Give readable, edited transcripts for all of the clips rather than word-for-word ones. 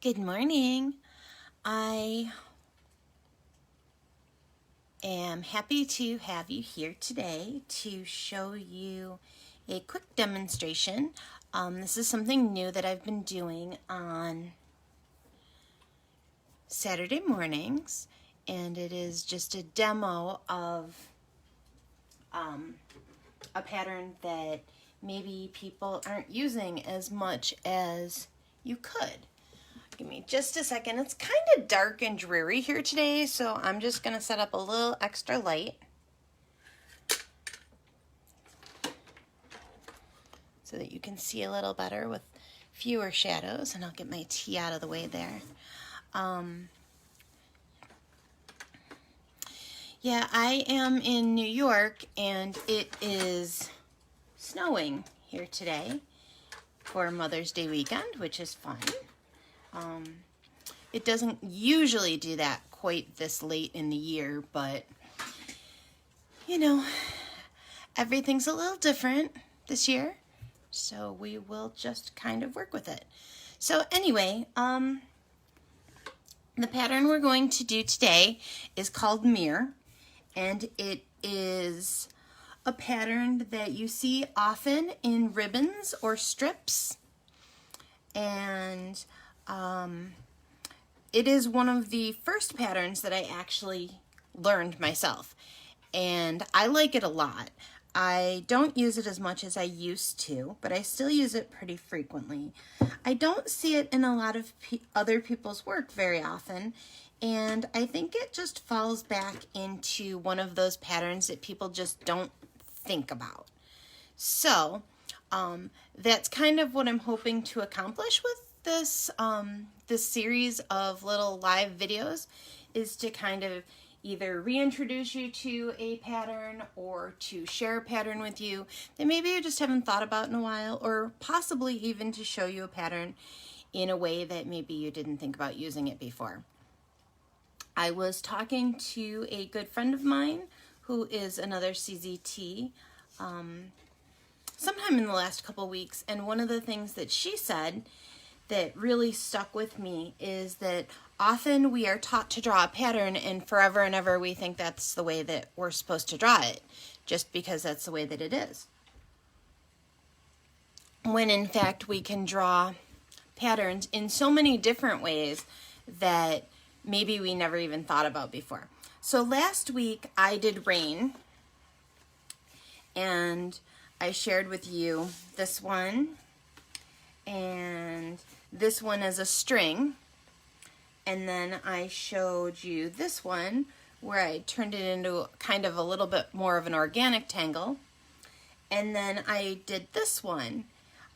Good morning. I am happy to have you here today to show you a quick demonstration. This is something new that I've been doing on Saturday mornings, and it is just a demo of a pattern that maybe people aren't using as much as you could. Give me just a second. It's kind of dark and dreary here today, so I'm just going to set up a little extra light so that you can see a little better with fewer shadows, and I'll get my tea out of the way there. Yeah, I am in New York, and it is snowing here today for Mother's Day weekend, which is fun. It doesn't usually do that quite this late in the year, but you know, everything's a little different this year, so we will just kind of work with it. So anyway, the pattern we're going to do today is called Meer, and it is a pattern that you see often in ribbons or strips, and it is one of the first patterns that I actually learned myself, and I like it a lot. I don't use it as much as I used to, but I still use it pretty frequently. I don't see it in a lot of other people's work very often, and I think it just falls back into one of those patterns that people just don't think about. So that's kind of what I'm hoping to accomplish with this series of little live videos, is to kind of either reintroduce you to a pattern or to share a pattern with you that maybe you just haven't thought about in a while, or possibly even to show you a pattern in a way that maybe you didn't think about using it before. I was talking to a good friend of mine who is another CZT sometime in the last couple weeks, and one of the things that she said that really stuck with me is that often we are taught to draw a pattern, and forever and ever we think that's the way that we're supposed to draw it, just because that's the way that it is. When in fact we can draw patterns in so many different ways that maybe we never even thought about before. So last week I did rain, and I shared with you this one and this one as a string, and then I showed you this one where I turned it into kind of a little bit more of an organic tangle, and then I did this one.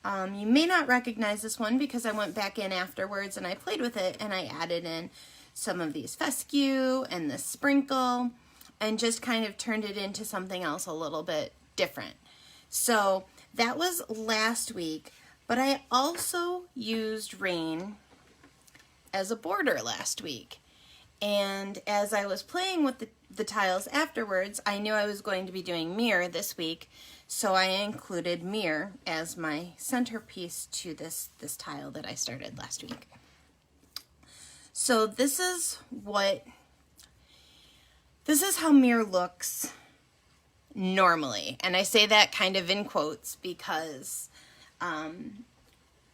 You may not recognize this one because I went back in afterwards and I played with it, and I added in some of these fescue and the sprinkle and just kind of turned it into something else a little bit different. So that was last week. But I also used rain as a border last week. And as I was playing with the tiles afterwards, I knew I was going to be doing Meer this week, so I included Meer as my centerpiece to this tile that I started last week. So this is how Meer looks normally. And I say that kind of in quotes because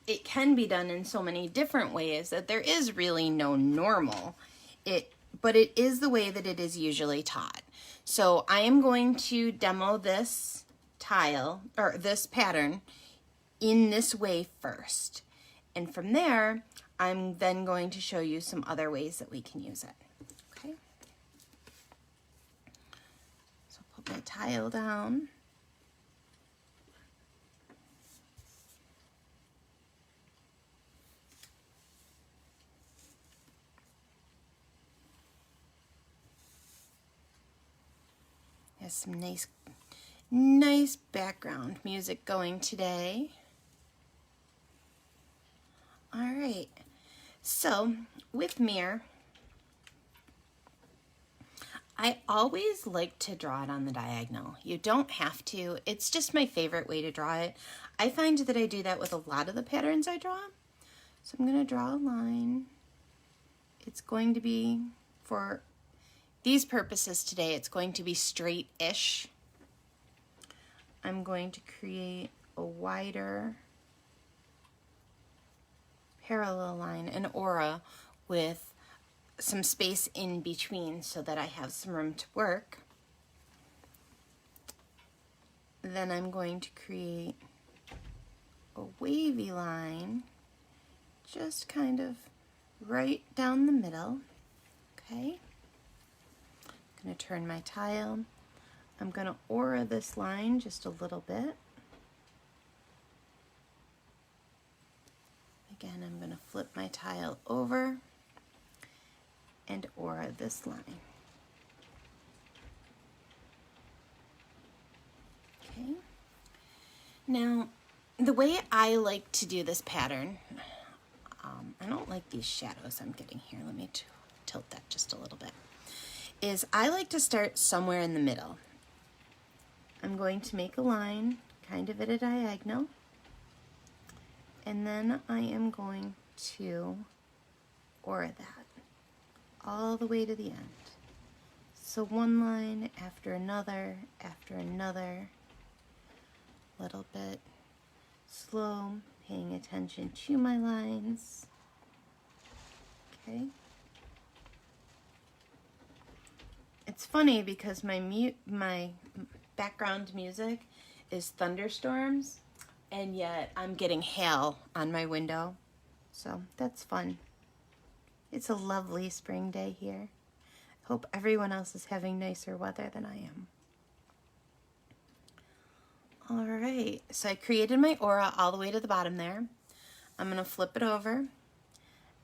it can be done in so many different ways that there is really no normal. But it is the way that it is usually taught. So I am going to demo this tile, or this pattern, in this way first. And from there, I'm then going to show you some other ways that we can use it. Okay? So put my tile down. There's some nice background music going today. All right, so with Meer, I always like to draw it on the diagonal. You don't have to. It's just my favorite way to draw it. I find that I do that with a lot of the patterns I draw. So I'm going to draw a line. It's going to be, for these purposes today, it's going to be straight-ish. I'm going to create a wider parallel line, an aura, with some space in between so that I have some room to work. Then I'm going to create a wavy line, just kind of right down the middle. Okay. I'm going to turn my tile. I'm going to aura this line just a little bit. Again, I'm going to flip my tile over and aura this line. Okay. Now, the way I like to do this pattern, I don't like these shadows I'm getting here. Let me tilt that just a little bit. Is I like to start somewhere in the middle. I'm going to make a line kind of at a diagonal, and then I am going to aura that all the way to the end. So one line after another, little bit slow, paying attention to my lines. Okay. It's funny because my background music is thunderstorms, and yet I'm getting hail on my window, so that's fun. It's a lovely spring day here. Hope everyone else is having nicer weather than I am. All right, so I created my aura all the way to the bottom there. I'm gonna flip it over,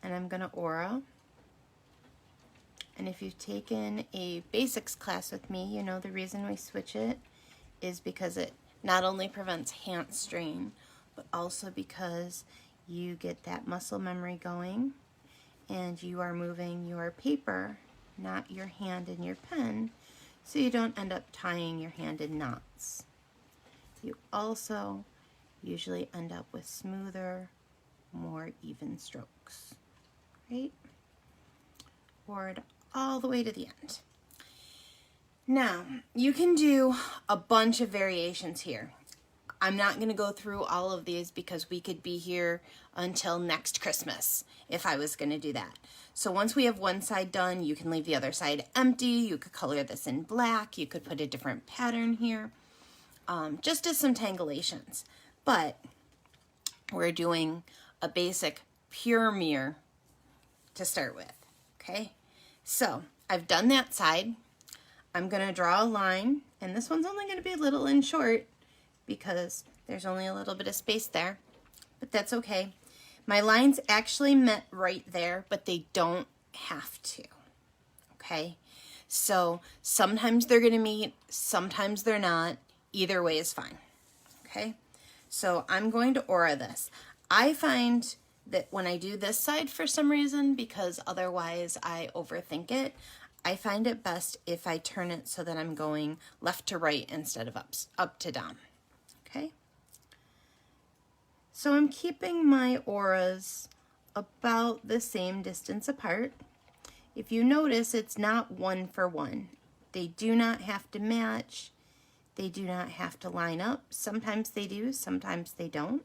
and I'm gonna aura. And if you've taken a basics class with me, you know the reason we switch it is because it not only prevents hand strain, but also because you get that muscle memory going, and you are moving your paper, not your hand and your pen, so you don't end up tying your hand in knots. You also usually end up with smoother, more even strokes, right? Forward all the way to the end. Now, you can do a bunch of variations here. I'm not going to go through all of these because we could be here until next Christmas if I was going to do that. So once we have one side done, you can leave the other side empty. You could color this in black. You could put a different pattern here, just as some tangulations. But we're doing a basic pure Meer to start with, okay? So I've done that side. I'm going to draw a line, and this one's only going to be a little in short because there's only a little bit of space there, but that's okay. My lines actually met right there, but they don't have to, okay? So sometimes they're going to meet, sometimes they're not. Either way is fine, okay? So I'm going to aura this. I find that when I do this side for some reason, because otherwise I overthink it, I find it best if I turn it so that I'm going left to right instead of up to down, okay? So I'm keeping my auras about the same distance apart. If you notice, it's not one for one. They do not have to match. They do not have to line up. Sometimes they do, sometimes they don't.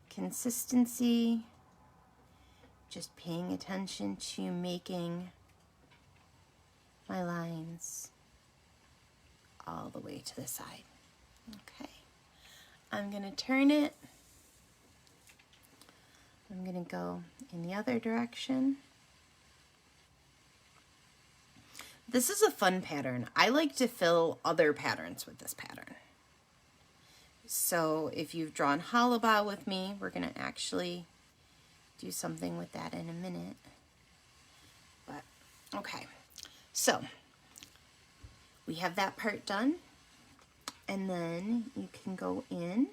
Consistency, just paying attention to making my lines all the way to the side. Okay, I'm going to turn it. I'm going to go in the other direction. This is a fun pattern. I like to fill other patterns with this pattern. So if you've drawn hollow bow with me, we're going to actually do something with that in a minute. But okay, so we have that part done, and then you can go in,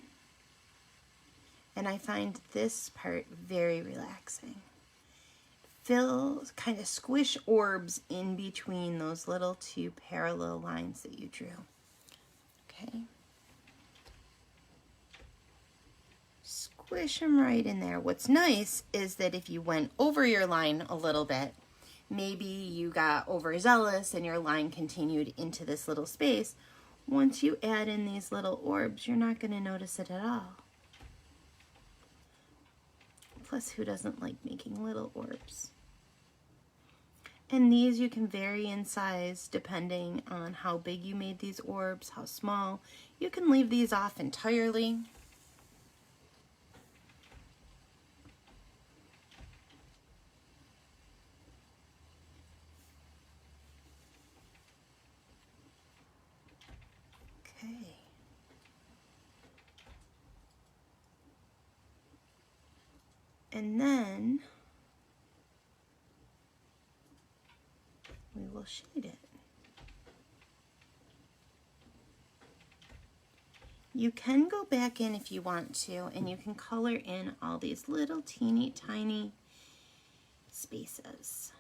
and I find this part very relaxing. Fill, kind of squish orbs in between those little two parallel lines that you drew. Okay. squish them right in there. What's nice is that if you went over your line a little bit, maybe you got overzealous and your line continued into this little space, once you add in these little orbs, you're not going to notice it at all. Plus, who doesn't like making little orbs? And these you can vary in size depending on how big you made these orbs, how small. You can leave these off entirely. Okay. And then we will shade it. You can go back in if you want to, and you can color in all these little teeny tiny spaces.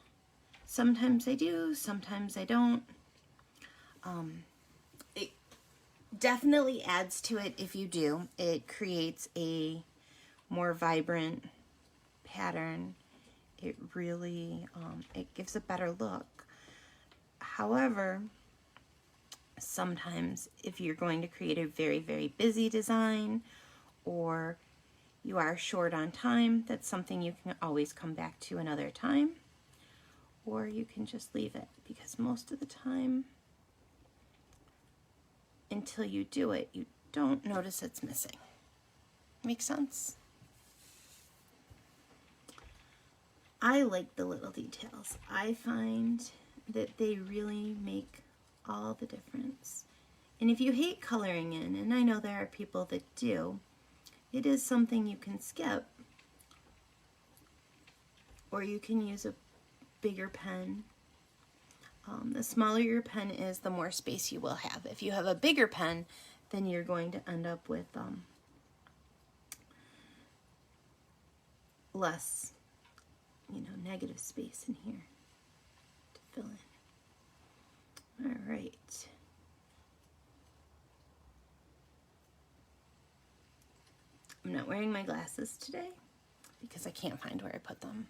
Sometimes I do, sometimes I don't. It definitely adds to it if you do. It creates a more vibrant pattern. It really, it gives a better look. However, sometimes if you're going to create a very, very busy design or you are short on time, that's something you can always come back to another time, or you can just leave it, because most of the time, until you do it, you don't notice it's missing. Make sense? I like the little details. I find that they really make all the difference. And if you hate coloring in, and I know there are people that do, it is something you can skip, or you can use a bigger pen. The smaller your pen is, the more space you will have. If you have a bigger pen, then you're going to end up with less, negative space in here to fill in. All right. I'm not wearing my glasses today because I can't find where I put them.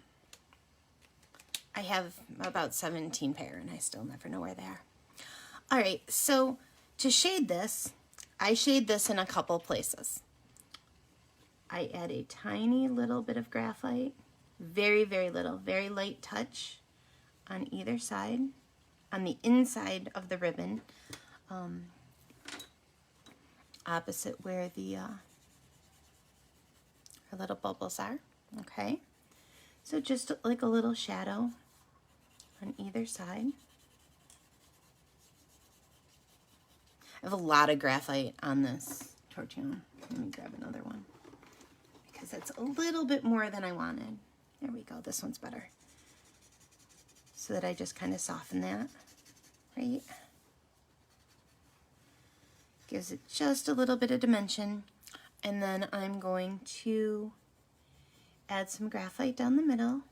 I have about 17 pair and I still never know where they are. All right, so to shade this, I shade this in a couple places. I add a tiny little bit of graphite, very, very little, very light touch on either side, on the inside of the ribbon, opposite where the our little bubbles are, okay? So just like a little shadow on either side. I have a lot of graphite on this tortillon. Let me grab another one because it's a little bit more than I wanted. There we go, this one's better. So that I just kind of soften that, right? Gives it just a little bit of dimension. And then I'm going to add some graphite down the middle.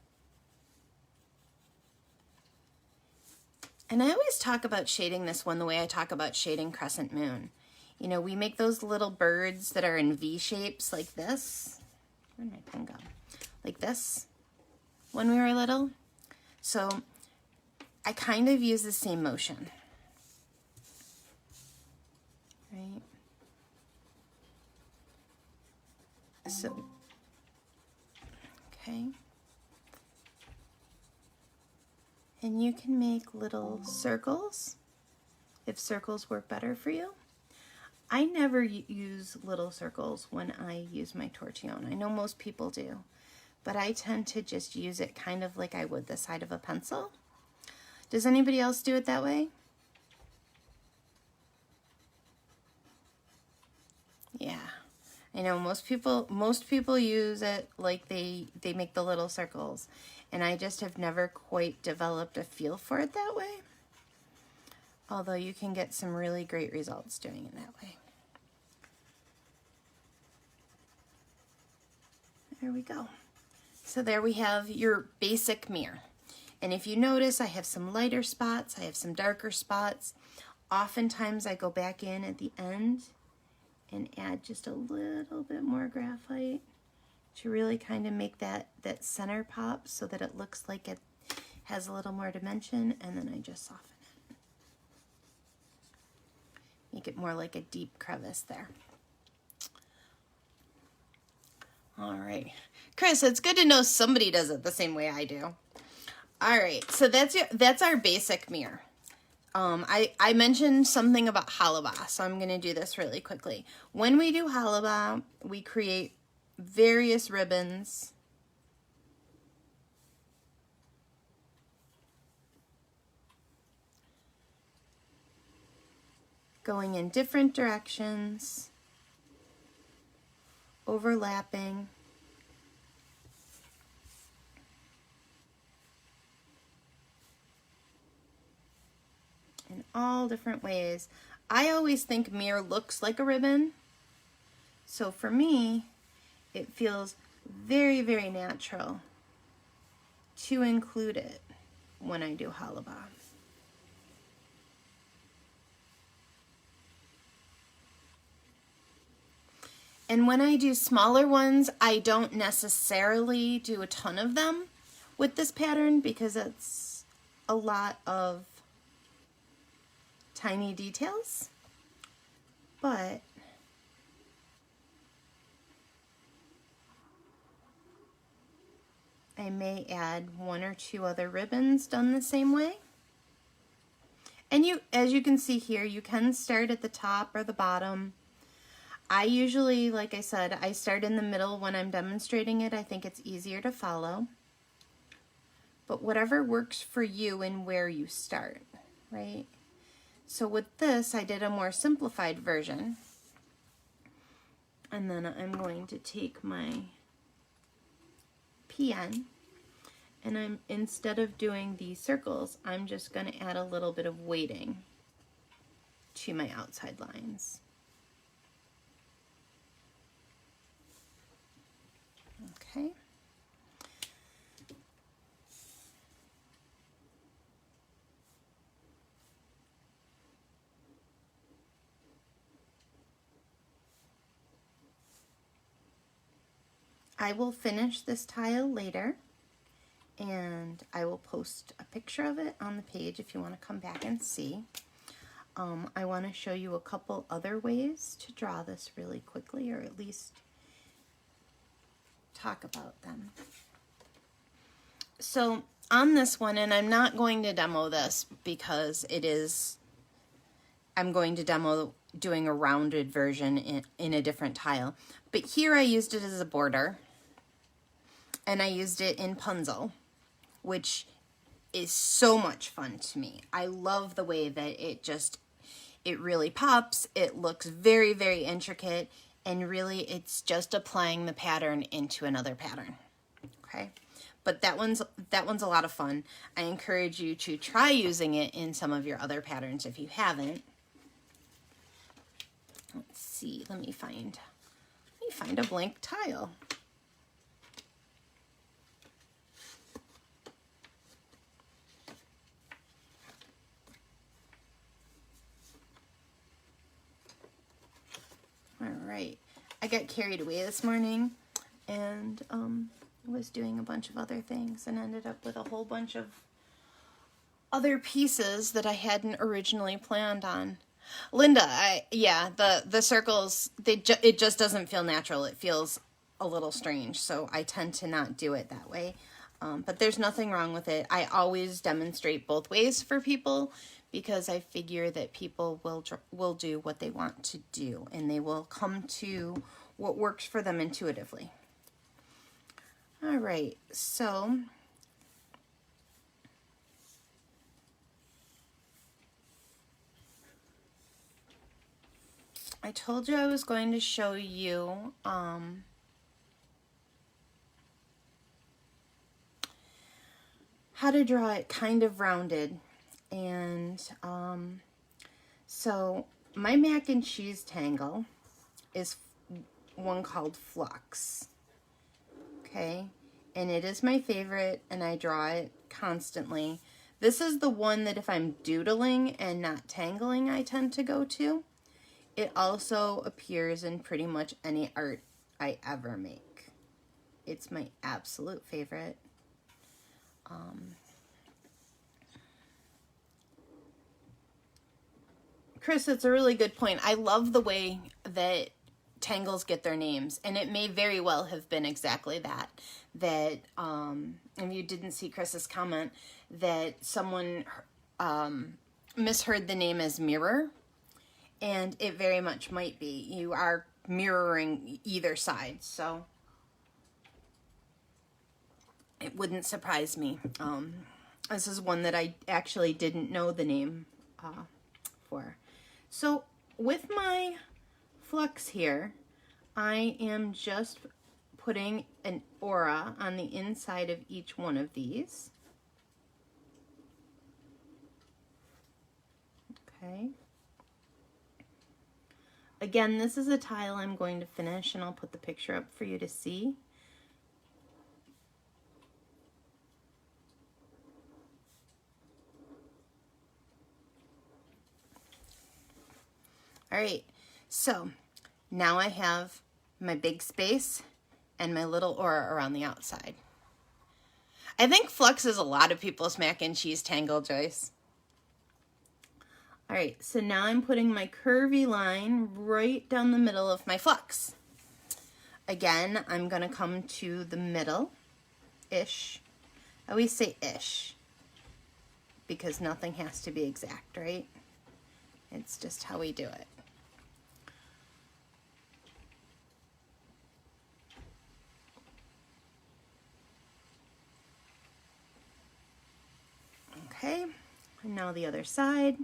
And I always talk about shading this one the way I talk about shading Crescent Moon. We make those little birds that are in V shapes like this. Where'd my pen go? Like this when we were little. So I kind of use the same motion, right? So, okay. And you can make little circles if circles work better for you. I never use little circles when I use my tortillon. I know most people do, but I tend to just use it kind of like I would the side of a pencil. Does anybody else do it that way? Yeah. I know most people use it like they make the little circles, and I just have never quite developed a feel for it that way. Although you can get some really great results doing it that way. There we go. So there we have your basic Meer. And if you notice, I have some lighter spots, I have some darker spots. Oftentimes I go back in at the end and add just a little bit more graphite to really kind of make that center pop so that it looks like it has a little more dimension, and then I just soften it. Make it more like a deep crevice there. All right. Chris, it's good to know somebody does it the same way I do. All right, so that's our basic mirror. I mentioned something about halaba, so I'm going to do this really quickly. When we do halaba, we create various ribbons. Going in different directions, overlapping. In all different ways. I always think Meer looks like a ribbon. So for me, it feels very, very natural to include it when I do halaba. And when I do smaller ones, I don't necessarily do a ton of them with this pattern because it's a lot of tiny details, but I may add 1 or 2 other ribbons done the same way. And as you can see here, you can start at the top or the bottom. I usually, like I said, I start in the middle when I'm demonstrating it. I think it's easier to follow. But whatever works for you and where you start, right? So with this, I did a more simplified version. And then I'm going to take my pen, and instead of doing the circles, I'm just going to add a little bit of weighting to my outside lines. Okay. I will finish this tile later, and I will post a picture of it on the page if you want to come back and see. I want to show you a couple other ways to draw this really quickly, or at least talk about them. So on this one, and I'm not going to demo this because I'm going to demo doing a rounded version in a different tile. But here I used it as a border, and I used it in punzel, which is so much fun to me. I love the way that it really pops. It looks very, very intricate, and really it's just applying the pattern into another pattern. Okay, but that one's a lot of fun. I encourage you to try using it in some of your other patterns if you haven't. Let's see, let me find a blank tile. All right, I got carried away this morning and was doing a bunch of other things and ended up with a whole bunch of other pieces that I hadn't originally planned on. Linda, the circles, it just doesn't feel natural. It feels a little strange, so I tend to not do it that way. But there's nothing wrong with it. I always demonstrate both ways for people because I figure that people will do what they want to do, and they will come to what works for them intuitively. All right, so I told you I was going to show you how to draw it kind of rounded. And so my mac and cheese tangle is one called Flux. Okay, and it is my favorite, and I draw it constantly. This is the one that if I'm doodling and not tangling, I tend to go to. It also appears in pretty much any art I ever make. It's my absolute favorite. Chris, it's a really good point. I love the way that tangles get their names, and it may very well have been exactly that. That, and you didn't see Chris's comment, that someone misheard the name as mirror, and it very much might be. You are mirroring either side, so it wouldn't surprise me. This is one that I actually didn't know the name for. So with my flux here, I am just putting an aura on the inside of each one of these. Okay. Again, this is a tile I'm going to finish, and I'll put the picture up for you to see. All right, so now I have my big space and my little aura around the outside. I think flux is a lot of people's mac and cheese tangle, Joyce. All right, so now I'm putting my curvy line right down the middle of my flux. Again, I'm gonna come to the middle-ish. I always say ish because nothing has to be exact, right? It's just how we do it. Okay, and now the other side.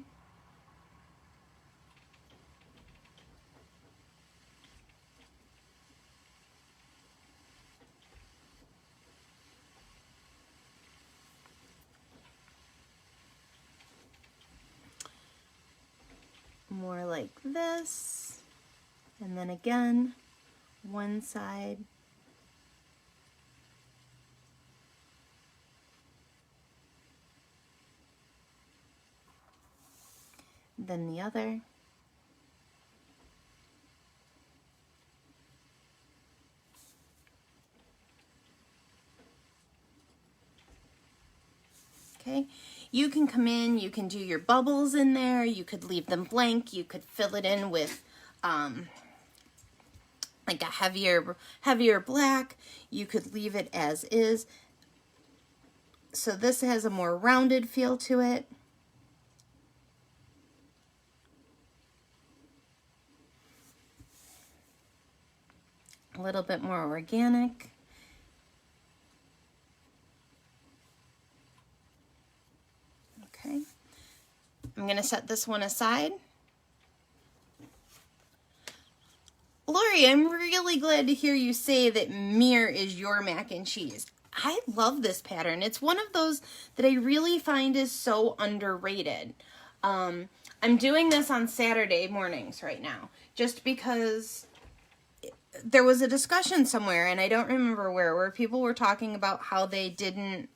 More like this, and then again, one side. Then the other. Okay, you can come in, you can do your bubbles in there, you could leave them blank, you could fill it in with like a heavier black, you could leave it as is. So this has a more rounded feel to it. A little bit more organic. Okay, I'm going to set this one aside. Lori, I'm really glad to hear you say that Meer is your mac and cheese. I love this pattern. It's one of those that I really find is so underrated. I'm doing this on Saturday mornings right now, just because there was a discussion somewhere, and I don't remember where people were talking about how they didn't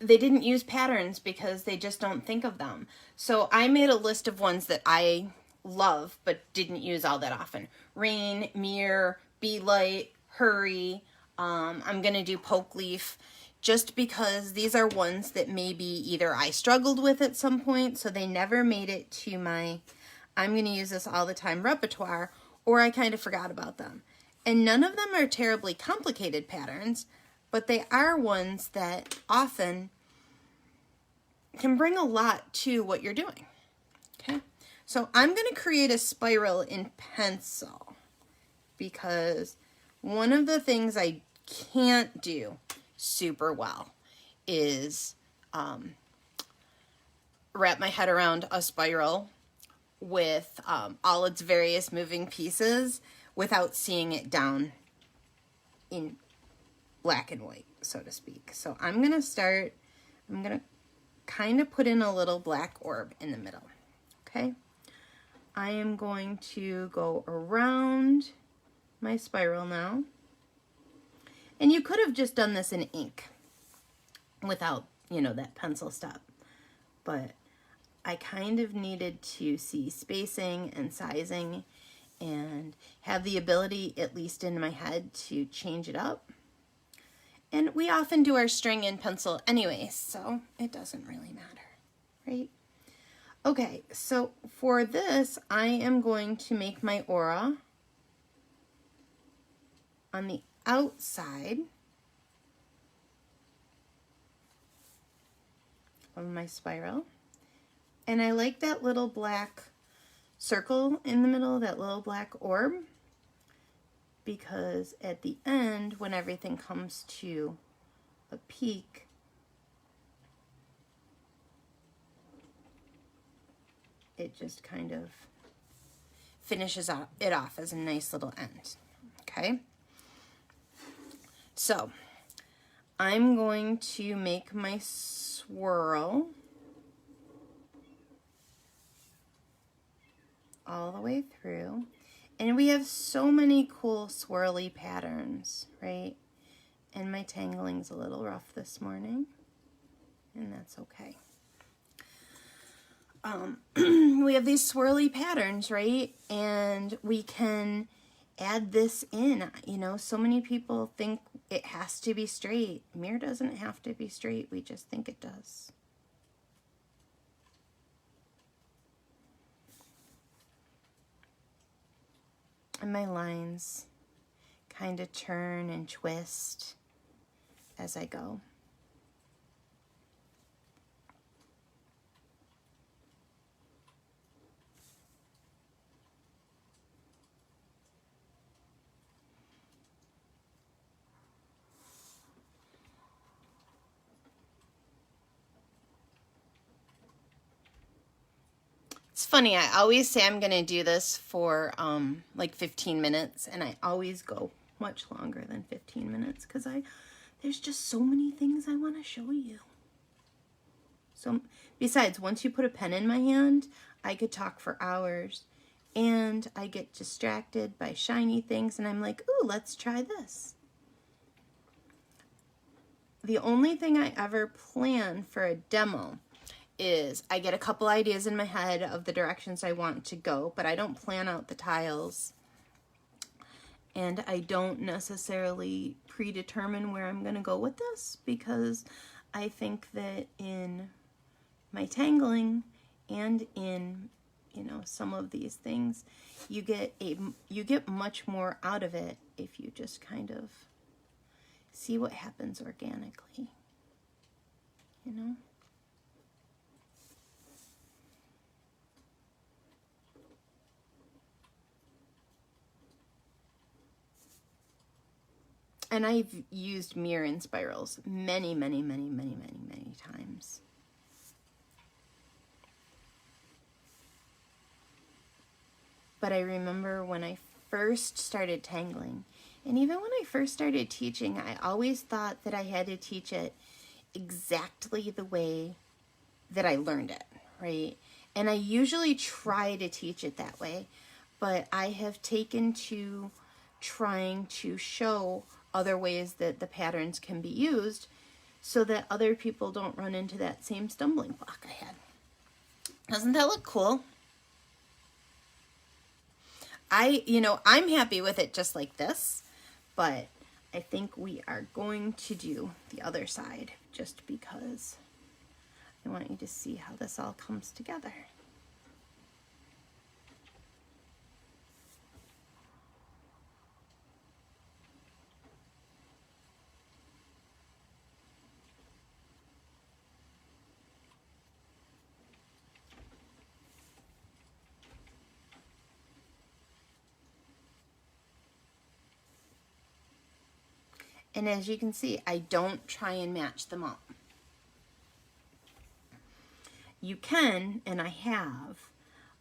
use patterns because they just don't think of them. So I made a list of ones that I love but didn't use all that often. Rain, Meer, Be Light, Hurry. I'm going to do Poke Leaf just because these are ones that maybe either I struggled with at some point, so they never made it to my I'm going to use this all the time repertoire, or I kind of forgot about them. And none of them are terribly complicated patterns, but they are ones that often can bring a lot to what you're doing. Okay, so I'm going to create a spiral in pencil because one of the things I can't do super well is wrap my head around a spiral with all its various moving pieces without seeing it down in black and white, so to speak. So I'm going to kind of put in a little black orb in the middle, okay? I am going to go around my spiral now. And you could have just done this in ink without, that pencil step. But I kind of needed to see spacing and sizing, and have the ability, at least in my head, to change it up. And we often do our string in pencil anyway, so it doesn't really matter, right? Okay, so for this, I am going to make my aura on the outside of my spiral. And I like that little black circle in the middle, that little black orb, because at the end, when everything comes to a peak, it just kind of finishes it off as a nice little end. Okay, so I'm going to make my swirl all the way through, and we have so many cool swirly patterns, right? And my tangling's a little rough this morning, and that's okay. We have these swirly patterns, right? And we can add this in. You know, so many people think it has to be straight. Meer doesn't have to be straight. We just think it does. And my lines kind of turn and twist as I go. It's funny, I always say I'm going to do this for like 15 minutes, and I always go much longer than 15 minutes because there's just so many things I want to show you. So besides, once you put a pen in my hand, I could talk for hours, and I get distracted by shiny things, and I'm like, ooh, let's try this. The only thing I ever plan for a demo is I get a couple ideas in my head of the directions I want to go, but I don't plan out the tiles, and I don't necessarily predetermine where I'm going to go with this, because I think that in my tangling and in, you know, some of these things, you get much more out of it if you just kind of see what happens organically, you know? And I've used Meer in spirals many, many, many, many, many, many times. But I remember when I first started tangling, and even when I first started teaching, I always thought that I had to teach it exactly the way that I learned it, right? And I usually try to teach it that way, but I have taken to trying to show other ways that the patterns can be used so that other people don't run into that same stumbling block I had. Doesn't that look cool? I'm happy with it just like this, but I think we are going to do the other side just because I want you to see how this all comes together. And as you can see, I don't try and match them up. You can, and I have,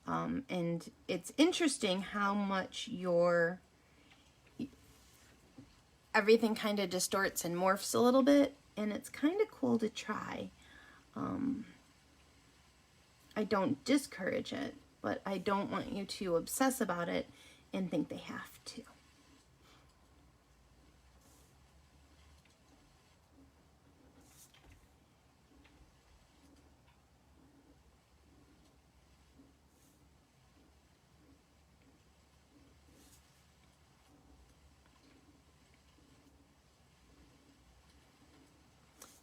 and it's interesting how much everything kind of distorts and morphs a little bit, and it's kind of cool to try. I don't discourage it, but I don't want you to obsess about it and think they have to.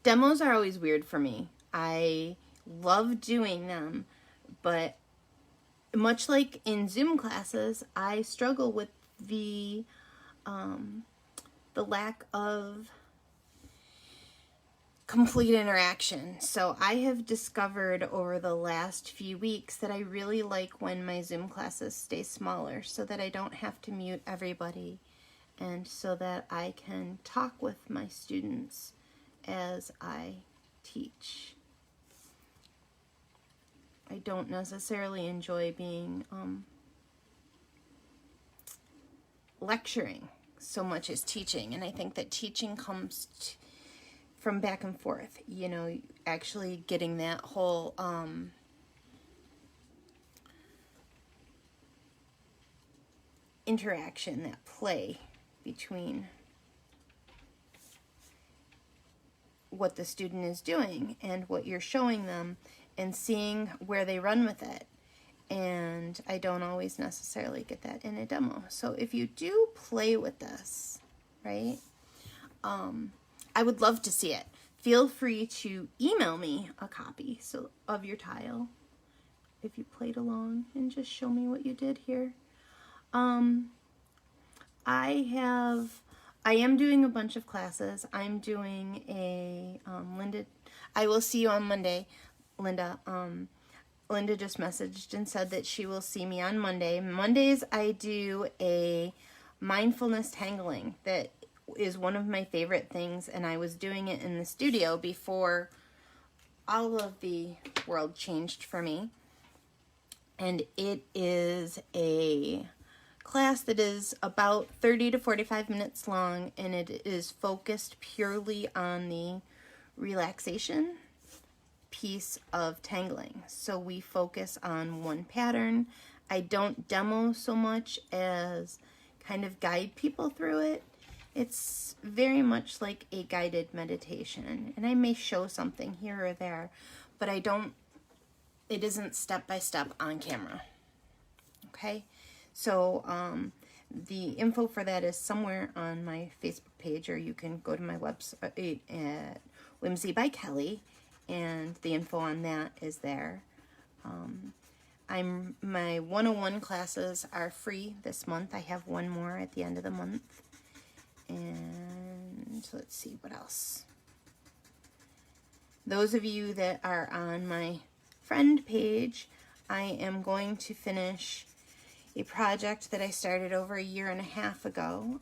Demos are always weird for me. I love doing them, but much like in Zoom classes, I struggle with the lack of complete interaction. So I have discovered over the last few weeks that I really like when my Zoom classes stay smaller so that I don't have to mute everybody, and so that I can talk with my students as I teach. I don't necessarily enjoy being lecturing so much as teaching, and I think that teaching comes from back and forth, you know, actually getting that whole interaction, that play between what the student is doing and what you're showing them, and seeing where they run with it. And I don't always necessarily get that in a demo. So if you do play with this, right, I would love to see it. Feel free to email me a copy of your tile if you played along, and just show me what you did here. I am doing a bunch of classes. I'm doing a Linda. I will see you on Monday, Linda. Linda just messaged and said that she will see me on Monday. Mondays I do a mindfulness tangling that is one of my favorite things, and I was doing it in the studio before all of the world changed for me. And it is a class that is about 30 to 45 minutes long, and it is focused purely on the relaxation piece of tangling. So we focus on one pattern. I don't demo so much as kind of guide people through it. It's very much like a guided meditation, and I may show something here or there, but it isn't step by step on camera. Okay, so the info for that is somewhere on my Facebook page, or you can go to my website at Whimsy by Kelly, and the info on that is there. My 101 classes are free this month. I have one more at the end of the month. And let's see what else. Those of you that are on my friend page, I am going to finish a project that I started over a year and a half ago.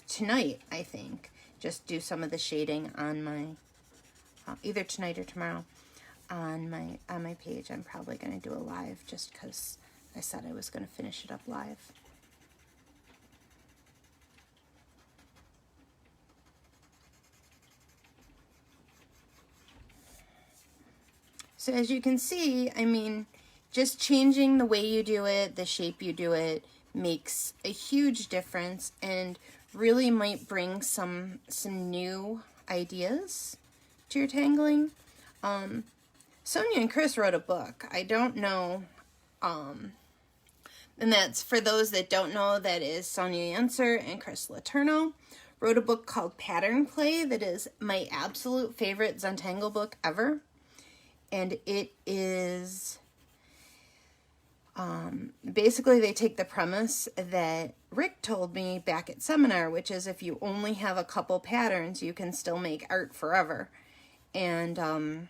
Tonight, I think. Just do some of the shading on my either tonight or tomorrow on my page. I'm probably going to do a live just because I said I was going to finish it up live. So as you can see, I mean, just changing the way you do it, the shape you do it, makes a huge difference, and really might bring some new ideas to your tangling. Sonia and Chris wrote a book. I don't know, and that's, for those that don't know, that is Sonia Yancer and Chris Letourneau wrote a book called Pattern Play that is my absolute favorite Zentangle book ever. And it is, basically they take the premise that Rick told me back at seminar, which is if you only have a couple patterns, you can still make art forever. And I'm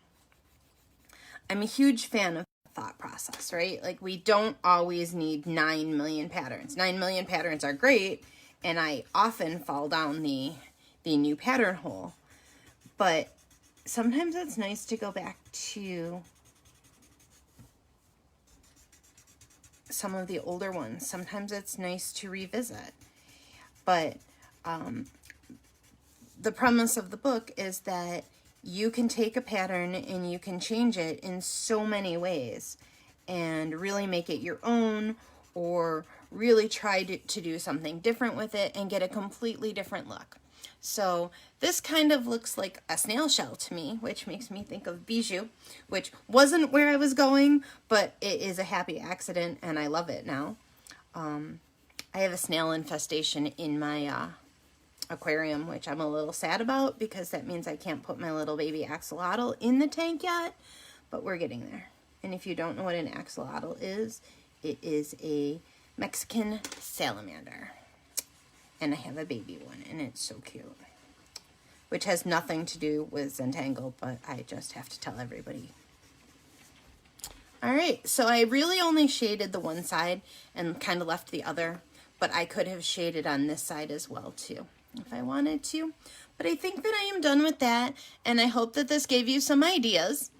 a huge fan of the thought process, right? Like, we don't always need 9 million patterns. 9 million patterns are great, and I often fall down the new pattern hole. But sometimes it's nice to go back to some of the older ones. Sometimes it's nice to revisit. But the premise of the book is that you can take a pattern and you can change it in so many ways and really make it your own, or really try to do something different with it and get a completely different look. So this kind of looks like a snail shell to me, which makes me think of Bijou, which wasn't where I was going, but it is a happy accident and I love it now. I have a snail infestation in my aquarium, which I'm a little sad about because that means I can't put my little baby axolotl in the tank yet, but we're getting there. And if you don't know what an axolotl is, it is a Mexican salamander. And I have a baby one, and it's so cute. Which has nothing to do with Zentangle, but I just have to tell everybody. All right, so I really only shaded the one side and kind of left the other, but I could have shaded on this side as well too, if I wanted to. But I think that I am done with that, and I hope that this gave you some ideas.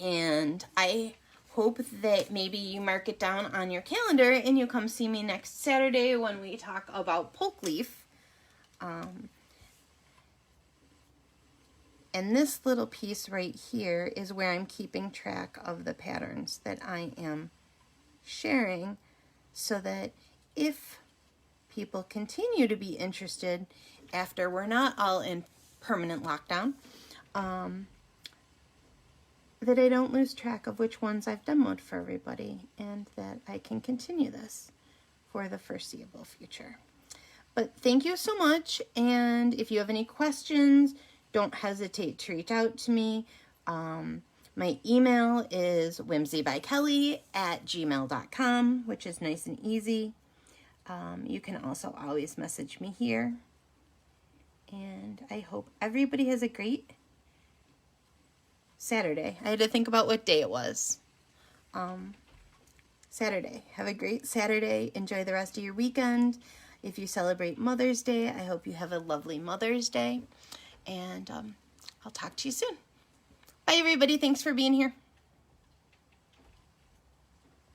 And I hope that maybe you mark it down on your calendar and you come see me next Saturday when we talk about poke leaf. And this little piece right here is where I'm keeping track of the patterns that I am sharing, so that if people continue to be interested after we're not all in permanent lockdown, that I don't lose track of which ones I've demoed for everybody, and that I can continue this for the foreseeable future. But thank you so much, and if you have any questions, don't hesitate to reach out to me. My email is whimsybykelly@gmail.com, which is nice and easy. You can also always message me here. And I hope everybody has a great Saturday. I had to think about what day it was. Saturday. Have a great Saturday. Enjoy the rest of your weekend. If you celebrate Mother's Day, I hope you have a lovely Mother's Day. And I'll talk to you soon. Bye, everybody. Thanks for being here.